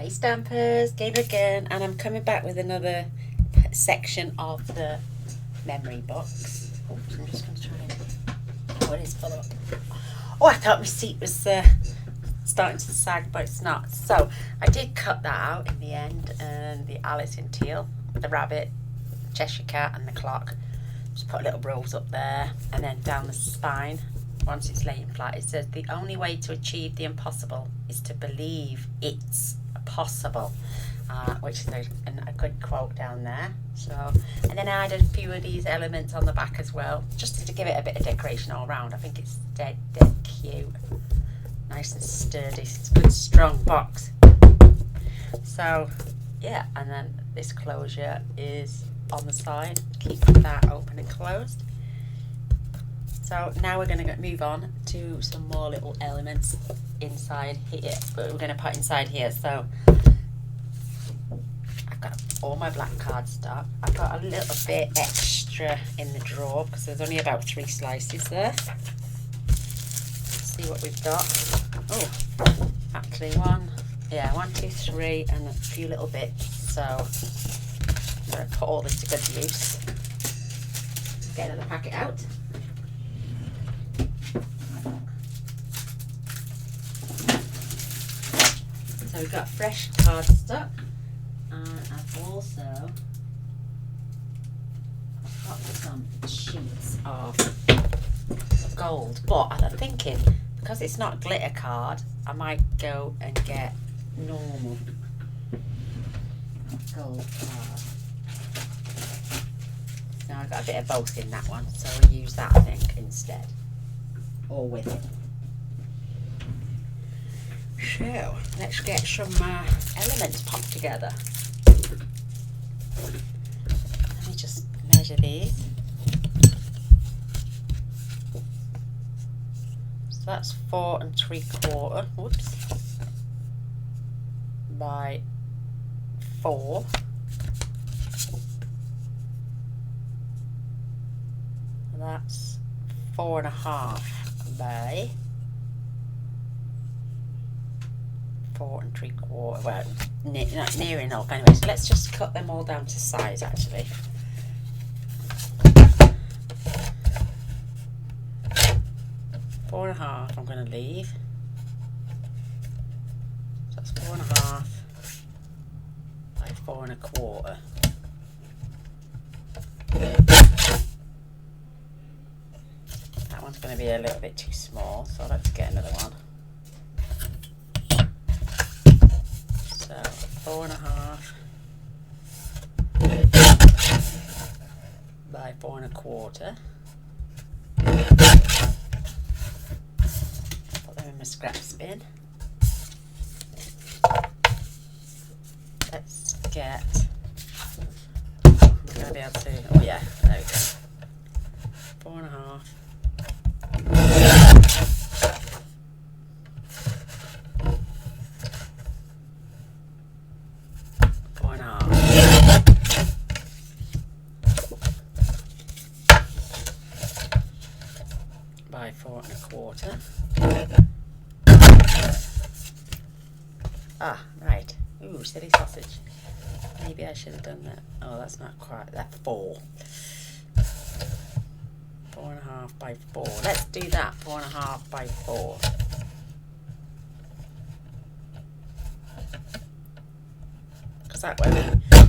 Hey Stampers, Gaynor again, and I'm coming back with another section of the memory box. Oops, I'm just going to try and... Oh, it is full up. Oh, I thought my seat was starting to sag, but it's not. So, I did cut that out in the end, and the Alice in Teal, the rabbit, Cheshire Cat, and the clock. Just put a little rose up there, and then down the spine, once it's laying flat, it says, the only way to achieve the impossible is to believe it's possible, which is a good quote down there. So, and then I added a few of these elements on the back as well, just to give it a bit of decoration all around. I think it's dead cute, nice and sturdy. It's a good strong box. So yeah, and then this closure is on the side, keep that open and closed. So now we're going to move on to some more little elements inside here, but we're going to put inside here. So I've got all my black cardstock. I've got a little bit extra in the drawer because there's only about 3 slices there. Let's see what we've got. Oh, actually 1, 2, 3, and a few little bits. So I'm going to put all this to good use. Get another packet out. So we've got fresh cardstock, and I've also got some sheets of gold, but I'm thinking, because it's not glitter card, I might go and get normal gold card. Now I've got a bit of both in that one, so we'll use that I think instead, or with it. So, let's get some elements popped together. Let me just measure these. So that's 4 3/4, whoops, by 4. And that's 4 1/2 by 4 3/4. Well, not near enough anyway, so let's just cut them all down to size actually. Four and a half I'm going to leave. So that's 4 1/2 by 4 1/4. That one's going to be a little bit too small, so let's get another one. So 4 1/2 by 4 1/4. Put them in my scrap bin. Let's get. I'm going to be able to. Oh yeah, there we go. 4 1/2. By 4 1/4. Ah, right. Ooh, silly sausage. Maybe I should have done that. Oh, that's not quite. That's 4. 4 1/2 by 4. Let's do that. 4 1/2 by 4. Because that way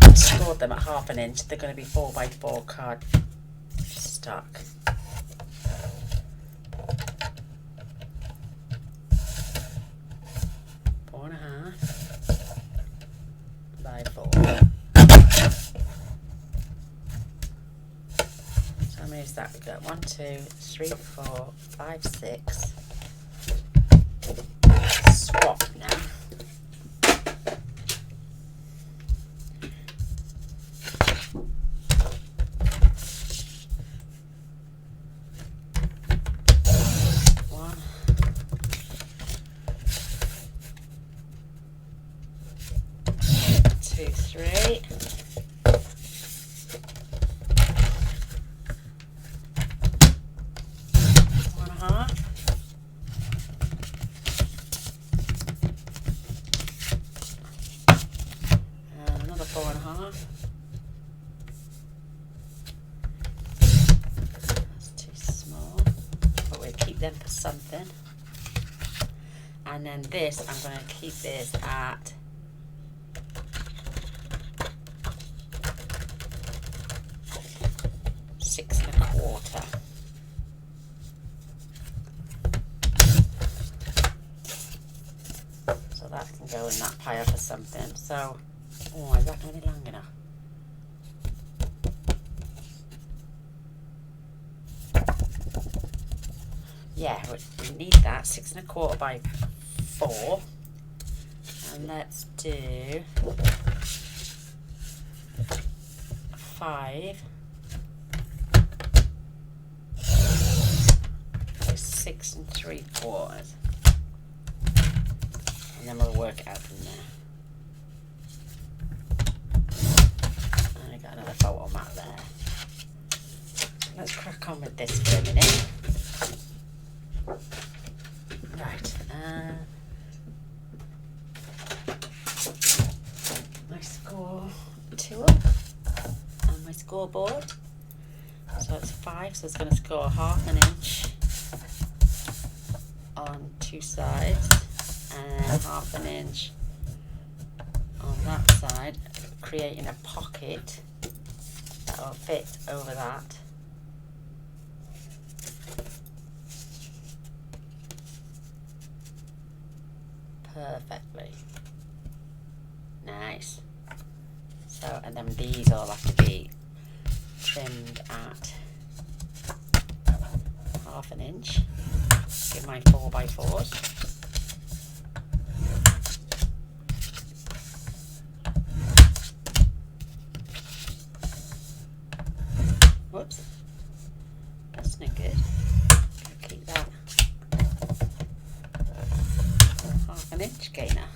we scored them at 1/2 inch. They're going to be 4 by 4 card stock. 4 1/2 by 4. So how many is that? We've got 1, 2, 3, 4, 5, 6. Swap now. Two, 3. 1 1/2. 4.5. That's too small, but we'll keep them for something. And then this, I'm going to keep this at 6.25. So that can go in that pile for something. So, oh, is that going to be long enough? Yeah, we need that. 6.25 by 4. And let's do 5 by 6.75. And then we'll work it out from there. And I got another photo mat there. Let's crack on with this for a minute. Right. My score tool and my scoreboard. So it's 5, so it's going to score 1/2 inch on 2 sides and 1/2 inch on that side, creating a pocket that will fit over that. Perfectly. Nice. So, and then these all have to be trimmed at 1/2 inch. Get my 4x4s. Whoops. That's not good. Keep that 1/2 inch gainer.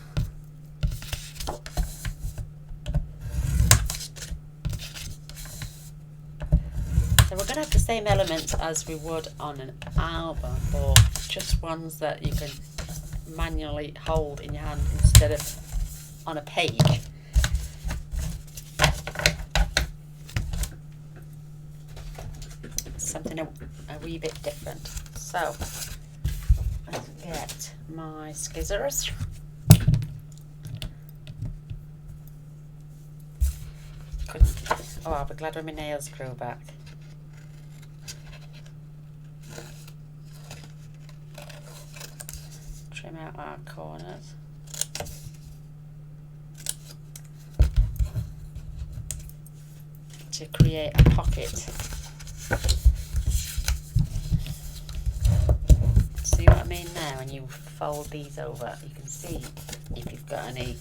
So we're going to have the same elements as we would on an album, but just ones that you can manually hold in your hand instead of on a page. Something a wee bit different. So let's get my scissors. Oh, I'll be glad when my nails grow back. Trim out our corners. To create a pocket. See what I mean there? When you fold these over, you can see if you've got any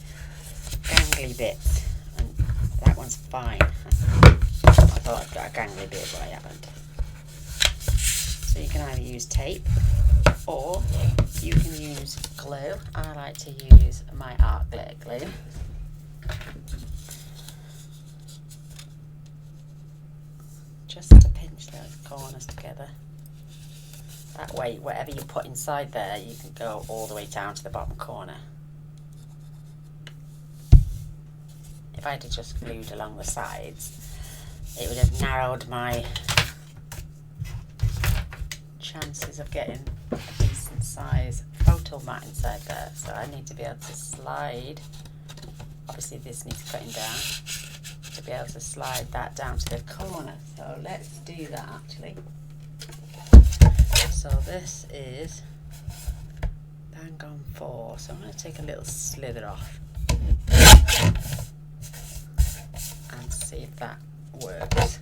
gangly bits, and that one's fine. I thought I'd got a gangly bit, but I haven't. So you can either use tape or you can use glue. I like to use my art glitter glue. Just to pinch those corners together. That way, whatever you put inside there, you can go all the way down to the bottom corner. If I had just glued along the sides, it would have narrowed my chances of getting a decent size photo mat inside there. So I need to be able to slide. Obviously this needs cutting down. To be able to slide that down to the corner. So let's do that actually. So this is bang on 4. So I'm going to take a little slither off and see if that works.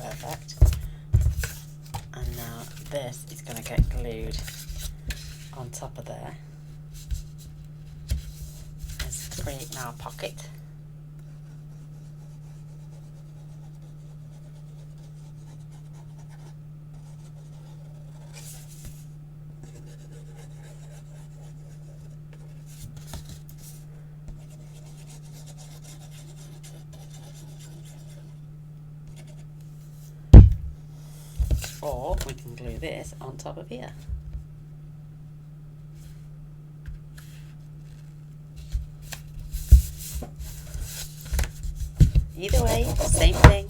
Perfect. And now this is going to get glued on top of there. Let's create now a pocket. Or we can glue this on top of here. Either way, same thing.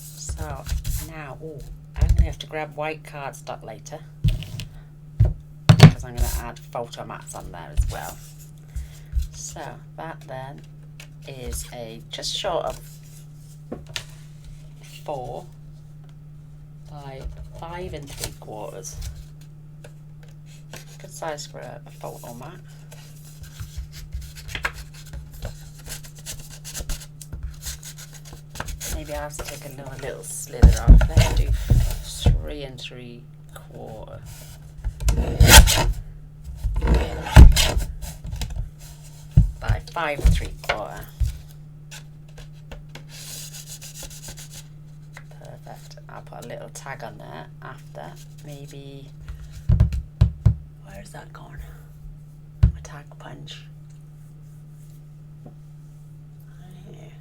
So now, I'm going to have to grab white cardstock later, because I'm going to add photo mats on there as well. So that then is a just short of 4 by 5 3/4. Good size for a photo mat. Maybe I have to take another little slither off. Let's do 3 3/4. By 5 3/4. Perfect. I'll put a little tag on there after. Maybe, where's that gone? A tag punch. Here.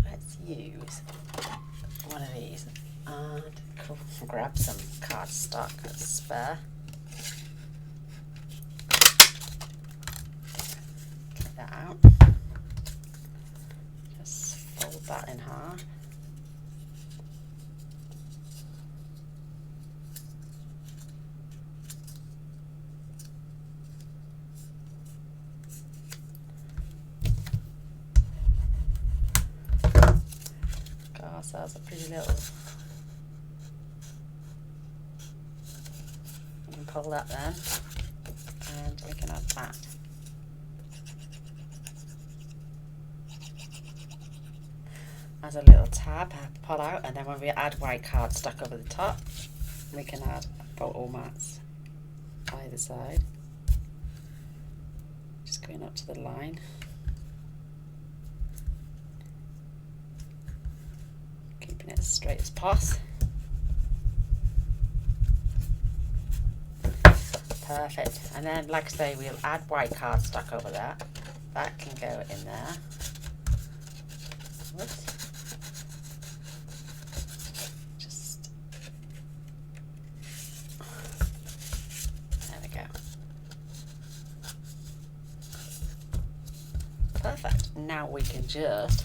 Let's use one of these and grab some cardstock that's spare. Get that out. Just fold that in half. Got ourselves a pretty little. We can pull that then, and we can add that. As a little tab, pull out, and then when we add white cardstock over the top, we can add photo mats either side. Just going up to the line. Keeping it as straight as possible. Perfect. And then, like I say, we'll add white cardstock over that. That can go in there. Whoops. Just there we go. Perfect. Now we can just,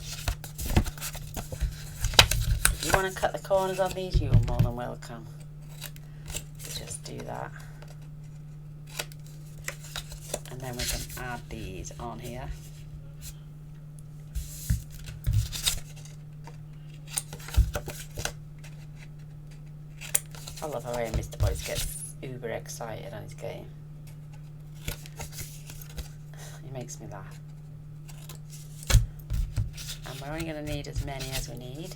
if you want to cut the corners on these, you're more than welcome. Just do that. And then we can add these on here. I love how Mr. Boyce gets uber excited on his game. He makes me laugh. And we're only going to need as many as we need.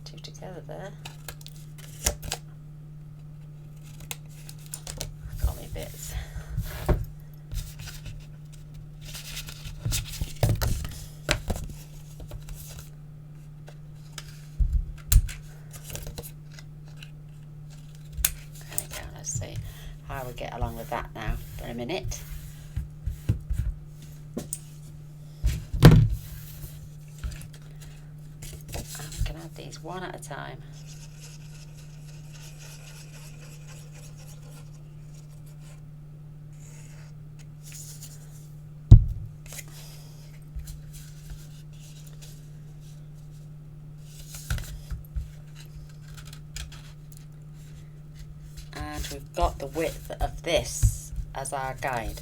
2 together there. Got me bits. See how we get along with that now for a minute. And we can add these one at a time. We've got the width of this as our guide.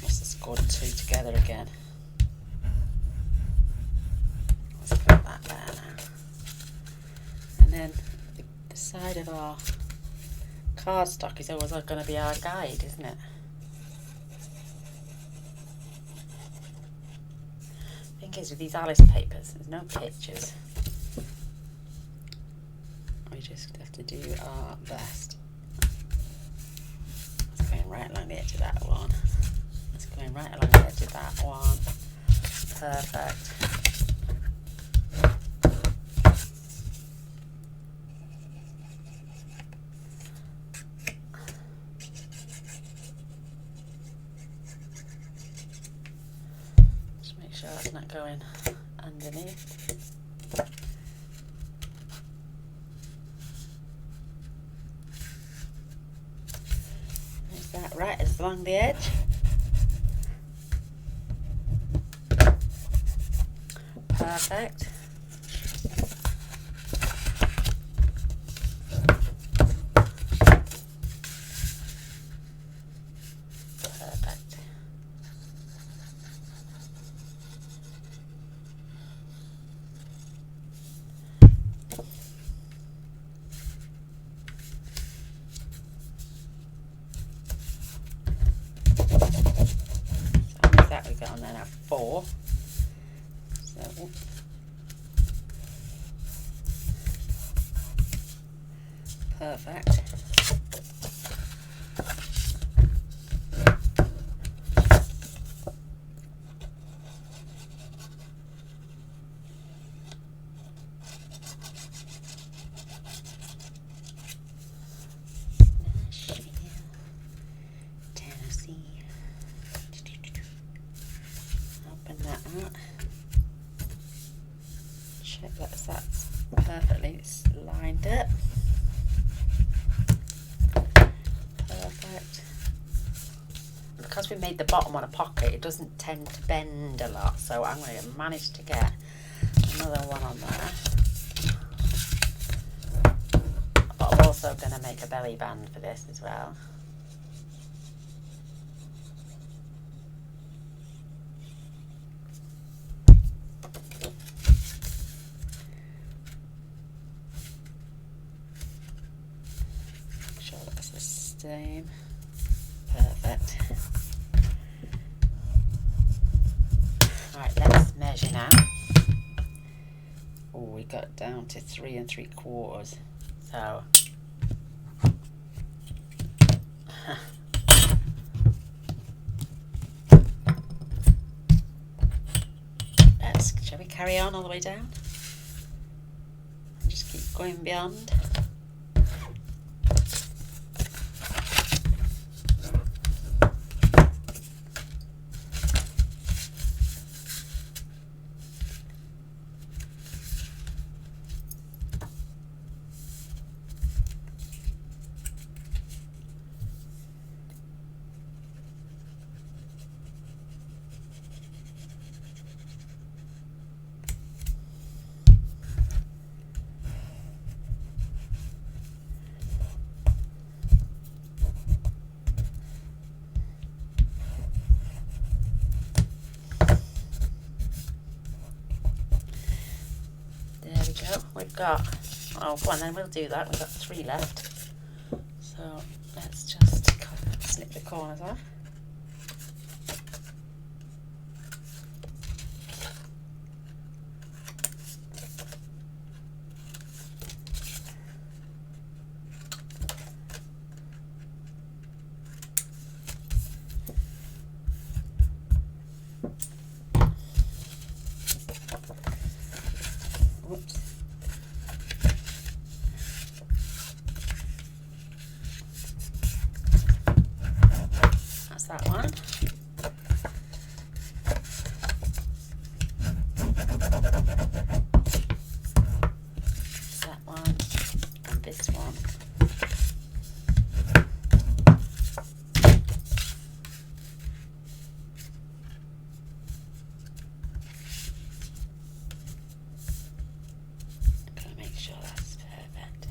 Let's just go 2 together again. Let's put that there now. And then the side of our cardstock is always going to be our guide, isn't it? Is with these Alice papers, there's no pictures. We just have to do our best. That's going right along the edge of that one. That's going right along the edge of that one. Perfect. that going underneath. Is that right? It's along the edge. Perfect. Perfect. So how much that we got on there now? 4. So perfect. Tennessee. Open that out. Check that's perfectly lined up. Perfect. Because we made the bottom on a pocket, it doesn't tend to bend a lot, so I'm going to manage to get another one on there. But I'm also going to make a belly band for this as well. Make sure that's the same. Perfect. Alright, let's measure now. Oh, we got down to 3 3/4. So shall we carry on all the way down? And just keep going beyond. We've got, oh, go on then, we'll do that. We've got 3 left. So let's just snip the corners off. Whoops. That's that one. That one and this one. Gotta make sure that's perfect.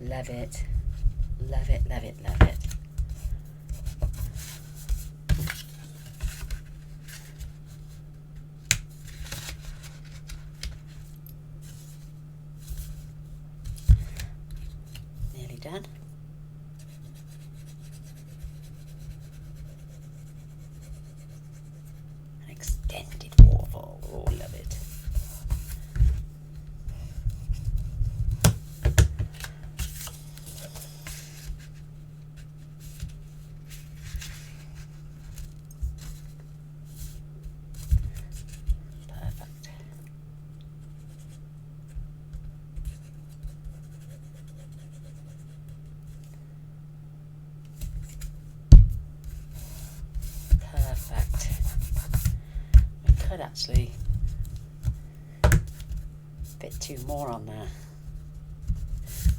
Love it. Love it, love it, love it. Nearly done. An extended waterfall. Oh, love it. actually a bit too more on there.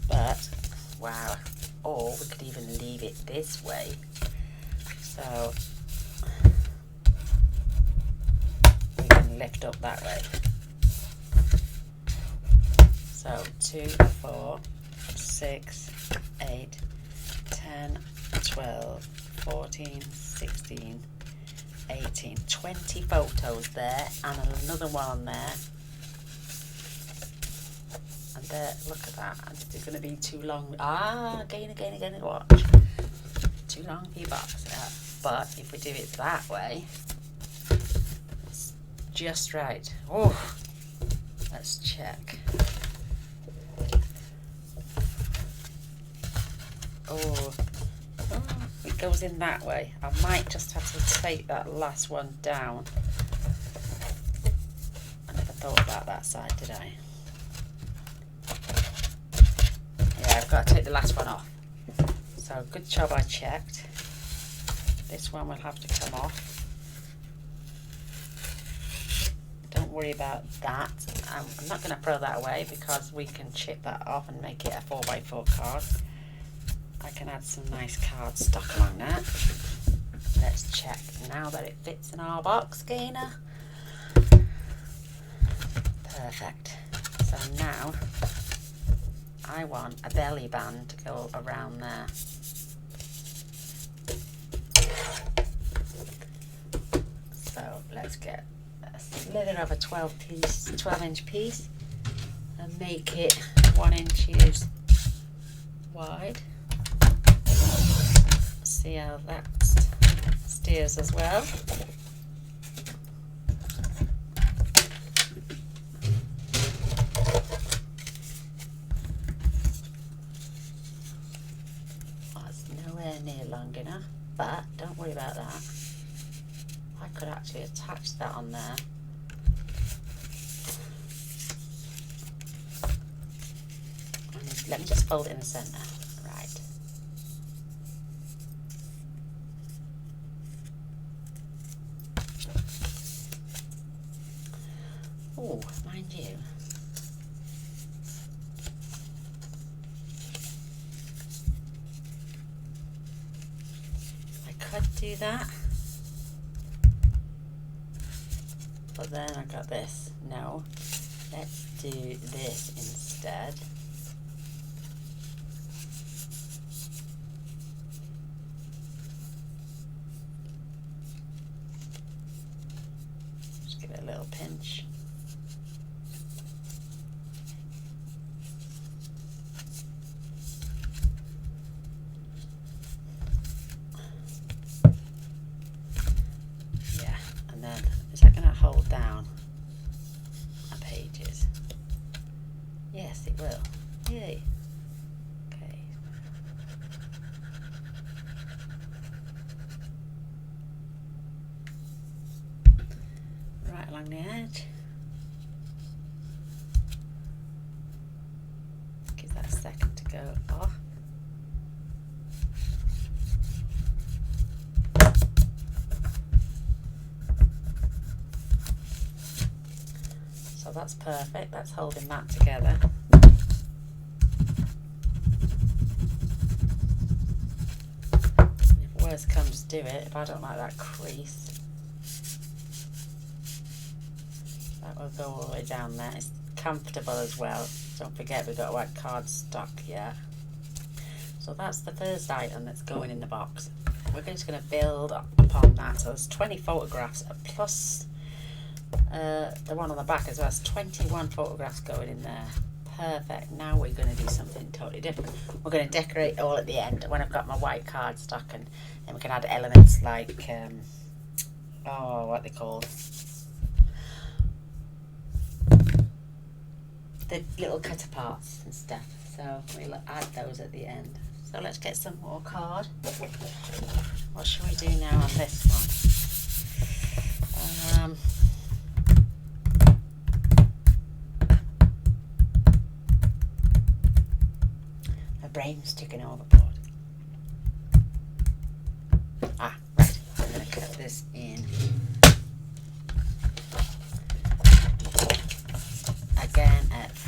But wow, or we could even leave it this way. So we can lift up that way. So 2, 4, 6, 8, 10, 12, 14, 16, 18, 20 photos there, and another one on there. And there, look at that. And it's going to be too long. Gaynor, watch. Too long for your box. But if we do it that way, it's just right. Oh, let's check. Oh, it goes in that way. I might just have to take that last one down. I never thought about that side, did I? Yeah, I've got to take the last one off. So good job I checked. This one will have to come off. Don't worry about that. I'm not going to throw that away because we can chip that off and make it a 4x4 card. I can add some nice card stock along that. Let's check now that it fits in our box, Gaynor. Perfect. So now I want a belly band to go around there. So let's get a slither of a 12-inch piece and make it 1 inch wide. See how that steers as well. That's nowhere near long enough, but don't worry about that. I could actually attach that on there. And let me just fold it in the centre. Right. Oh, mind you. I could do that. But then I got this. No. Let's do this instead. Just give it a little pinch. Yeah, and then is that going to hold down our pages? Yes, it will. Yay. Okay. Right along the edge. Give that a second to go off. So that's perfect, that's holding that together. If worst comes to it, if I don't like that crease, that will go all the way down there. It's comfortable as well. Don't forget we've got white card stock here. So that's the first item that's going in the box. We're just going to build upon that. So there's 20 photographs plus the one on the back as well. It's 21 photographs going in there. Perfect. Now we're going to do something totally different. We're going to decorate all at the end when I've got my white card stock, and then we can add elements like what they called, the little cut aparts and stuff. So we'll add those at the end. So let's get some more card. What shall we do now on this one? My brain's ticking overboard. Right. I'm going to cut this in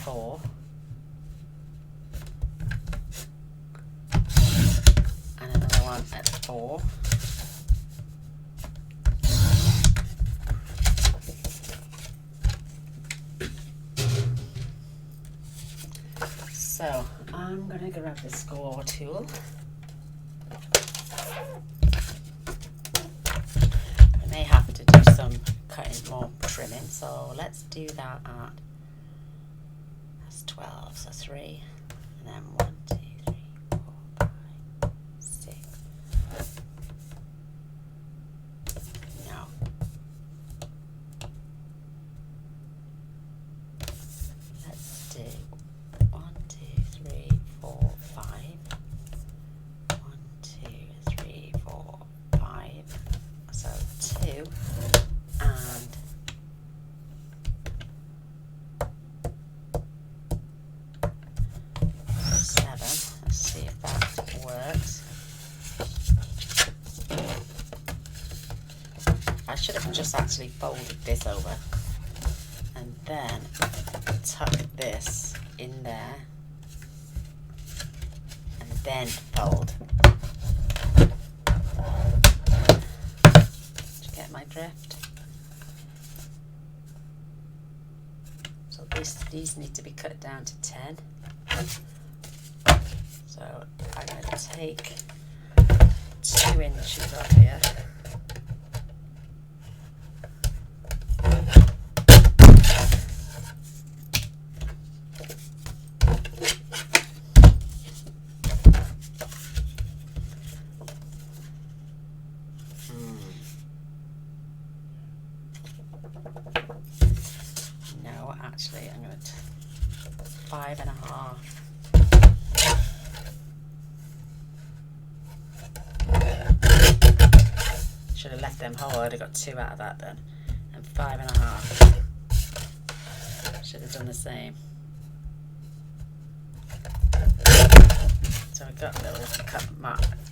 4. And another one at 4. So I'm going to grab the score tool. I may have to do some cutting, more trimming, so let's do that at, that's 12, so 3, and then 1, 2, 3, 4, 5, 6. No. Let's do 1, 2, 3, 4, 5. 1, 2, 3, 4, 5. So 2 and 7. Let's see if that works. I should have just actually folded this over and then tuck this in there and then fold. Did you get my drift? So these need to be cut down to 10. So I'm going to take 2 inches off here. No, actually, I'm going to 5.5. Should have left them whole. I'd have got 2 out of that then, and 5.5. Should have done the same. So we've got little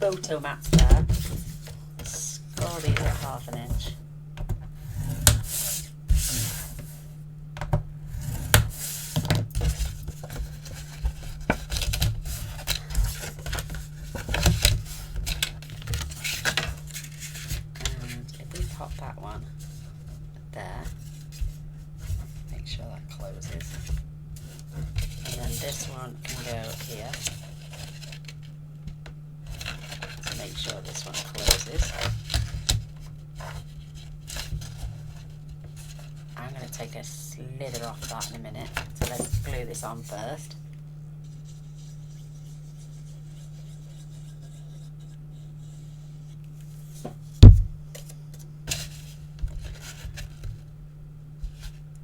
photo mats there. Score these at 1/2 inch. Pop that one there, make sure that closes, and then this one can go here, so make sure this one closes. I'm going to take a slither off that in a minute, so let's glue this on first.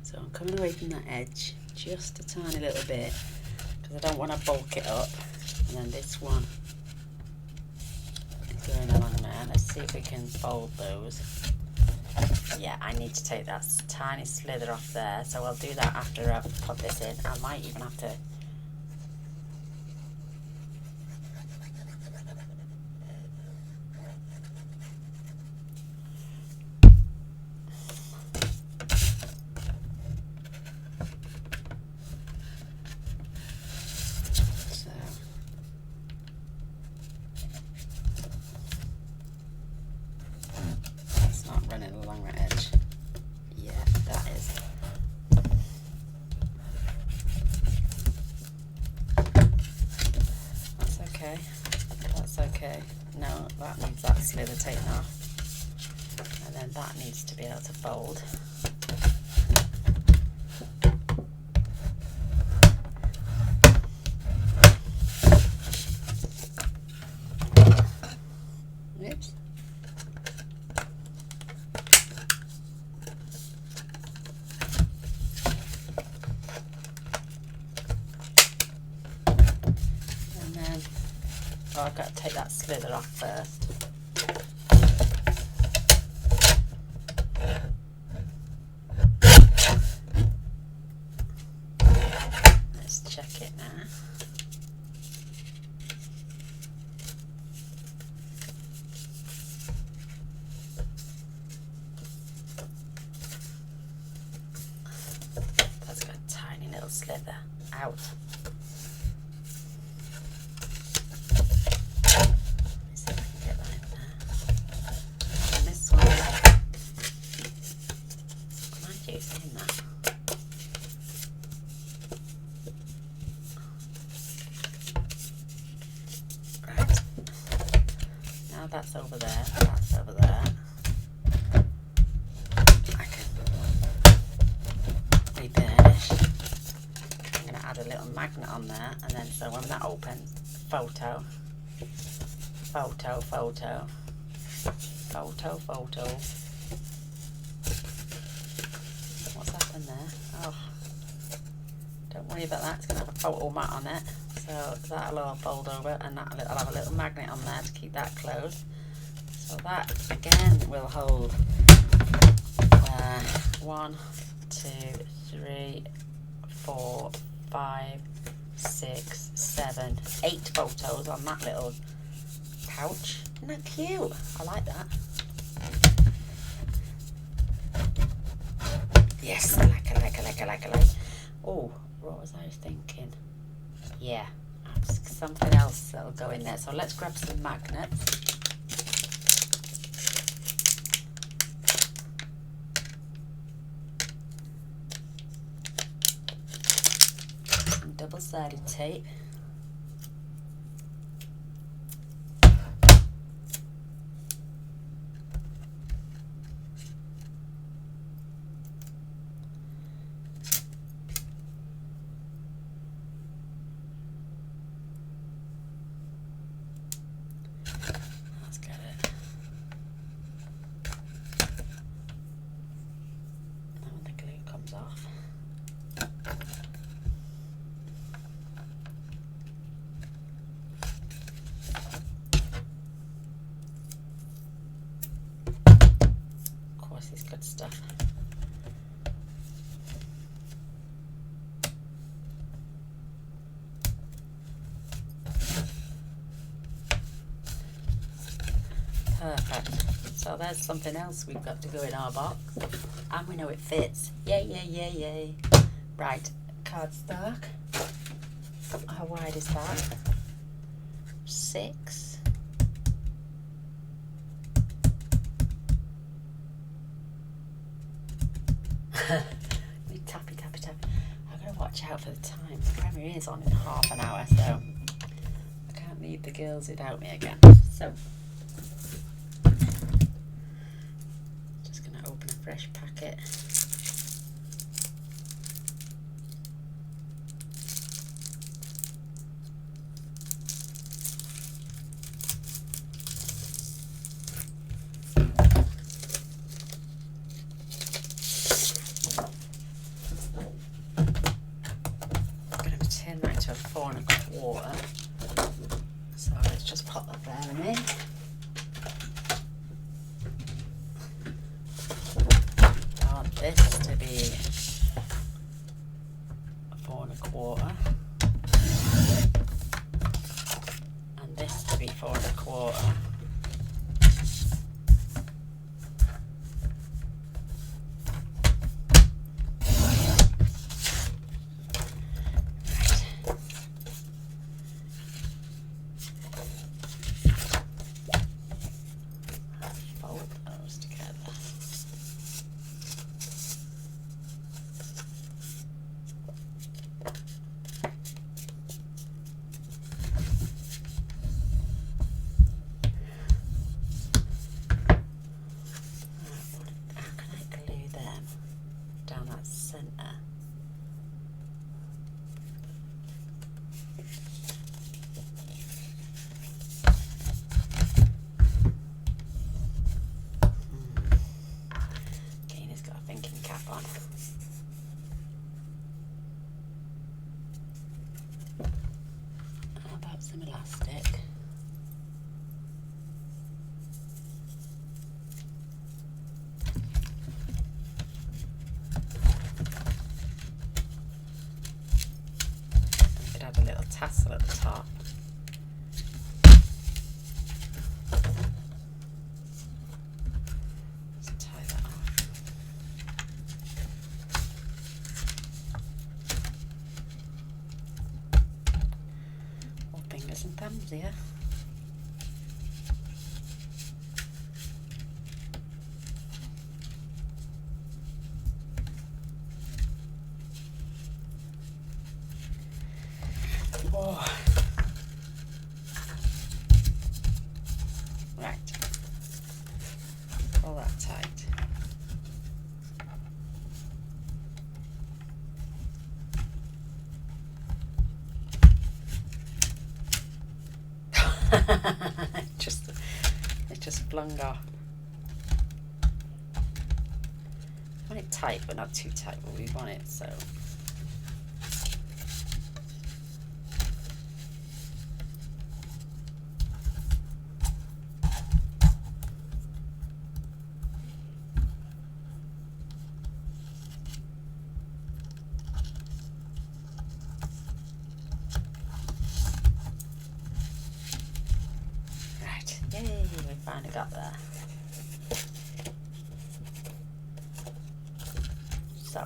So I'm coming away from that edge just a tiny little bit because I don't want to bulk it up. And then this one is going along there. Let's see if we can fold those. Yeah, I need to take that tiny slither off there. So I'll do that after I've put this in. I might even have to running along that edge. Yeah, that is. That's okay. That's okay. No, that needs that slither taken off. And then that needs to be able to fold. Oops. Oh, I've got to take that slither off first. Let's check it now. That's got a tiny little slither. out. Let's see if I can get that in there. And this one, mind you saying that. Right. Now that's over there, that's over there. I can reburnish. I'm going to add a little magnet on there, and then so when that opens, photo, photo, photo, photo, photo. What's happened there? Oh, don't worry about that, it's going to have a photo mat on it. So that'll all fold over, and I'll have a little magnet on there to keep that closed. So that again will hold 1, 2, 3, 4, 5, 6, 7, 8 photos on that little pouch. Isn't that cute? I like that. Yes, I like. Oh, what was I thinking? Yeah, something else that'll go in there. So let's grab some magnets. Some double-sided tape. Off. Of course, it's good stuff. Perfect. So there's something else we've got to go in our box, and we know it fits. Yay, yay, yay, yay. Right, cardstock. How wide is that? 6. Tappy, tappy, tappy. I've got to watch out for the time. The premiere is on in half an hour, so I can't leave the girls without me again. So fresh packet. I'm going to turn that to a 4 1/4. So let's just pop that there in. This to be 4 1/4, and this to be 4 1/4. Fold those together. edges here. Oh. Right. Pull that tight. It just flung off. I want it tight, but not too tight, but we want it so. Yay, we finally got there. So.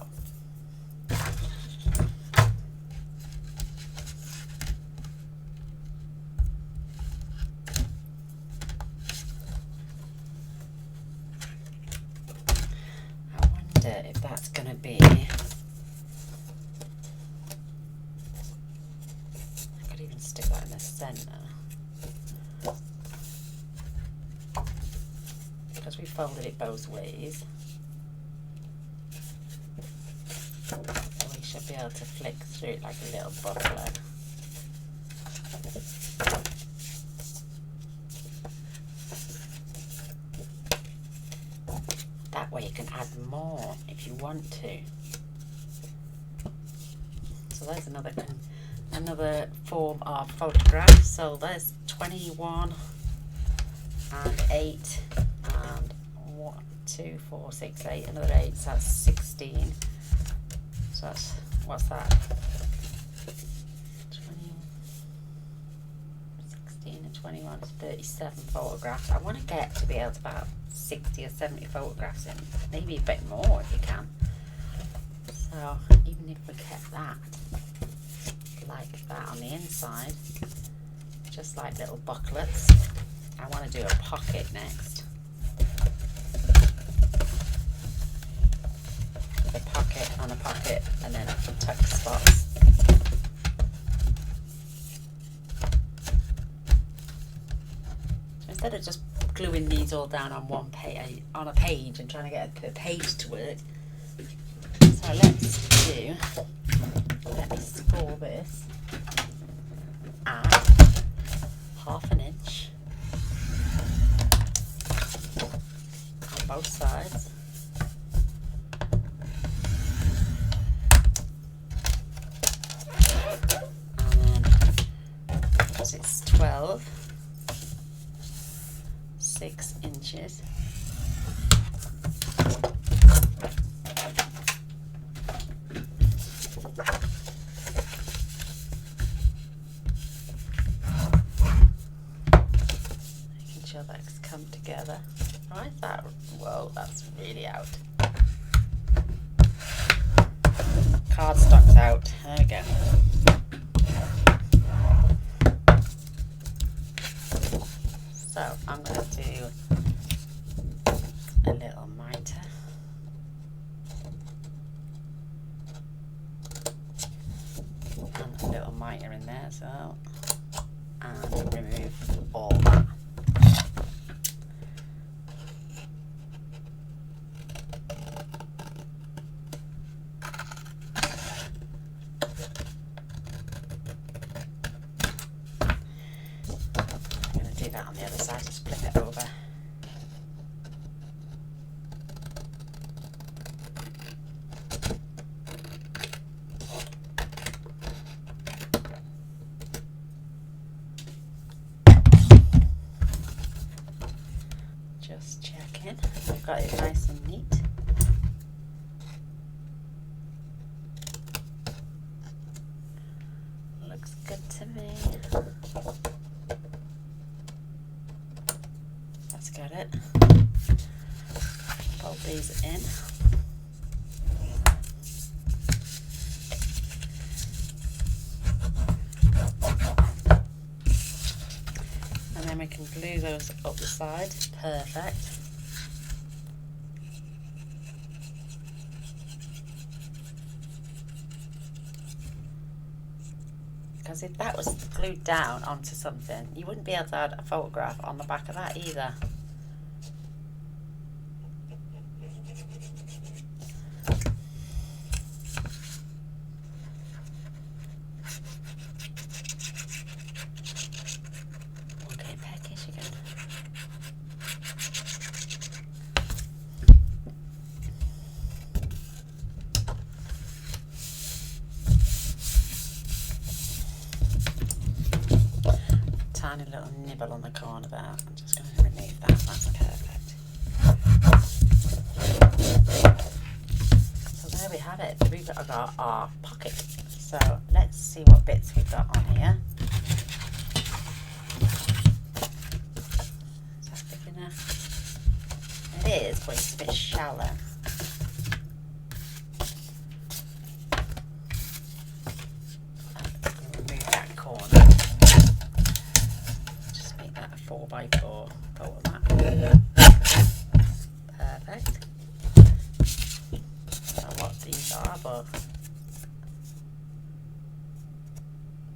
I wonder if that's going to be... I could even stick that in the centre. Because we folded it both ways, so we should be able to flick through it like a little buckler. That way you can add more if you want to. So there's another form of photograph. So there's 21 and 8. And 1, 2, 4, 6, 8, another 8, so that's 16. So that's, what's that? 16 and 21 is 37 photographs. I want to get to be able to about 60 or 70 photographs in, maybe a bit more if you can. So even if we kept that like that on the inside, just like little booklets. I want to do a pocket next. A pocket and a pocket, and then tuck spots. So instead of just gluing these all down on one page, on a page, and trying to get a page to work, so let me score this at 1/2 inch on both sides. It's 12, 6 inches. Making sure that's come together. Right, that, whoa, that's really out. Cardstock's out. There we go. So I'm going to do a little mitre. And a little mitre in there as well. And remove all that. That on the other side, just flip it over. Just checking, I've got it nice and neat. Looks good to me. Got it. Fold these in. then we can glue those up the side. Perfect. Because if that was glued down onto something, you wouldn't be able to add a photograph on the back of that either. Okay, peckish again. Tiny little nibble on the corner there. I'm just going to remove that. That's perfect. So there we have it. We've got our pocket. So let's see what bits we've got on here. Is that big enough? It is, but it's a bit shallow. Remove that corner. 4x4 photo mat. Perfect. I don't know what these are, but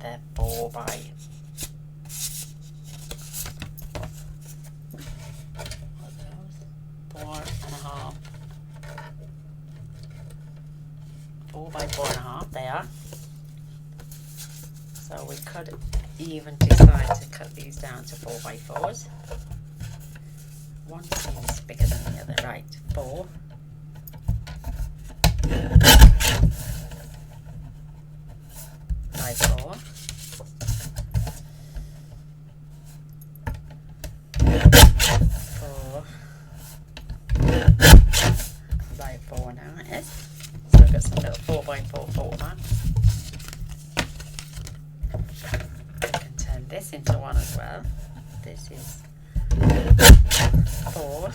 they're 4 by what are those? 4.5. 4 by 4.5 they are. So we could even decide to cut these down to 4x4s. One seems bigger than the other. Right, 4. By 4. 4 by 4 now it is. So we've got some little 4x4 photo mats. This into one as well. This is 4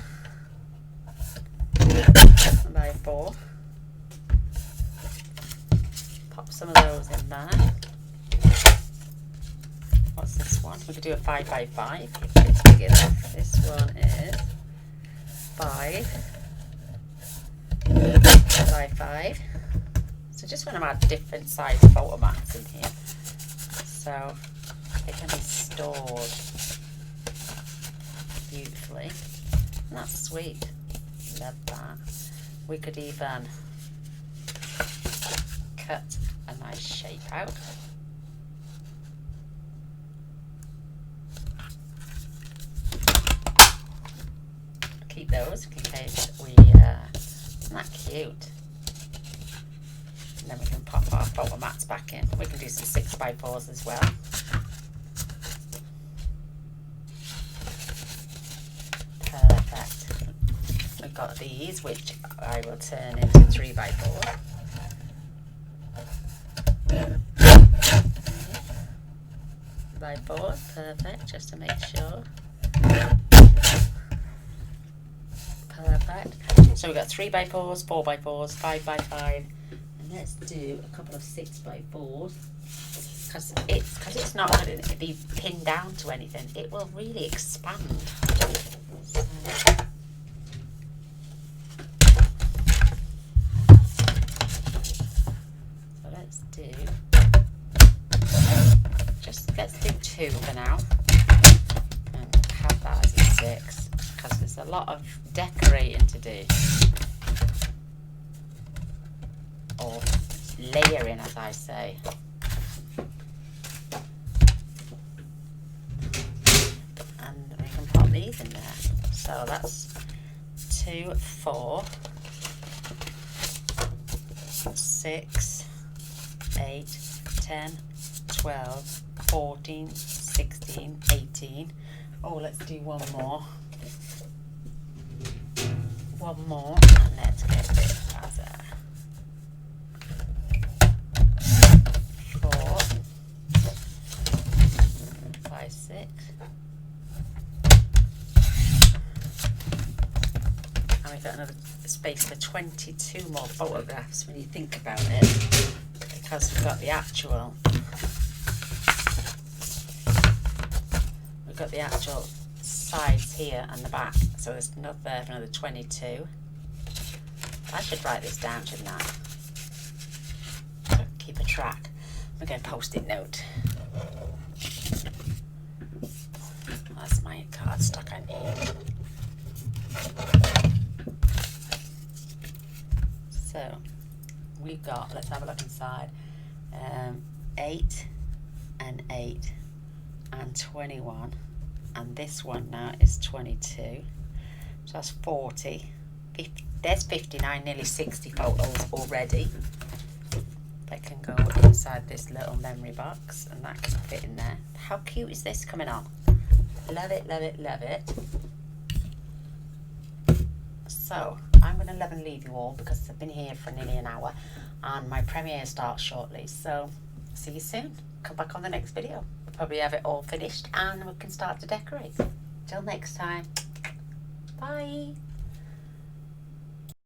by 4. Pop some of those in there. What's this one? We could do a 5 by 5 if it's big enough. This one is 5 by 5. So just want to add different size photo mats in here. So it can be stored beautifully. And that's sweet. Love that. We could even cut a nice shape out. Keep those in case we, isn't that cute? And then we can pop our photo mats back in. We can do some 6x4s as well. Perfect. We've got these, which I will turn into 3x4. By 4, perfect, just to make sure. Perfect. So we've got 3x4s, 4x4s, 5x5, and let's do a couple of 6x4s. Because it's not going to be pinned down to anything, it will really expand. So let's do 2 for now, and have that as a 6, because there's a lot of decorating to do, or layering, as I say. And we can pop these in there. So that's 2, 4, 6, 8, 10, 12, 14, 16, 18. Oh, let's do one more. One more, and let's get a bit of that. 4, 5, 6. And we've got another space for 22 more photographs when you think about it, because we've got the actual. we've got the actual sides here and the back, so there's enough there for another 22. I should write this down, shouldn't I? So keep a track. I'm going to post-it note. That's my cardstock I need. So we've got, let's have a look inside, 8 and 8 and 21, and this one now is 22, so that's 40. There's 59, nearly 60 photos already that can go inside this little memory box, and that can fit in there. How cute is this coming on? Love it, love it, love it. So I'm going to love and leave you all because I've been here for nearly an hour and my premiere starts shortly. So see you soon. Come back on the next video. We'll probably have it all finished and we can start to decorate. Till next time. Bye.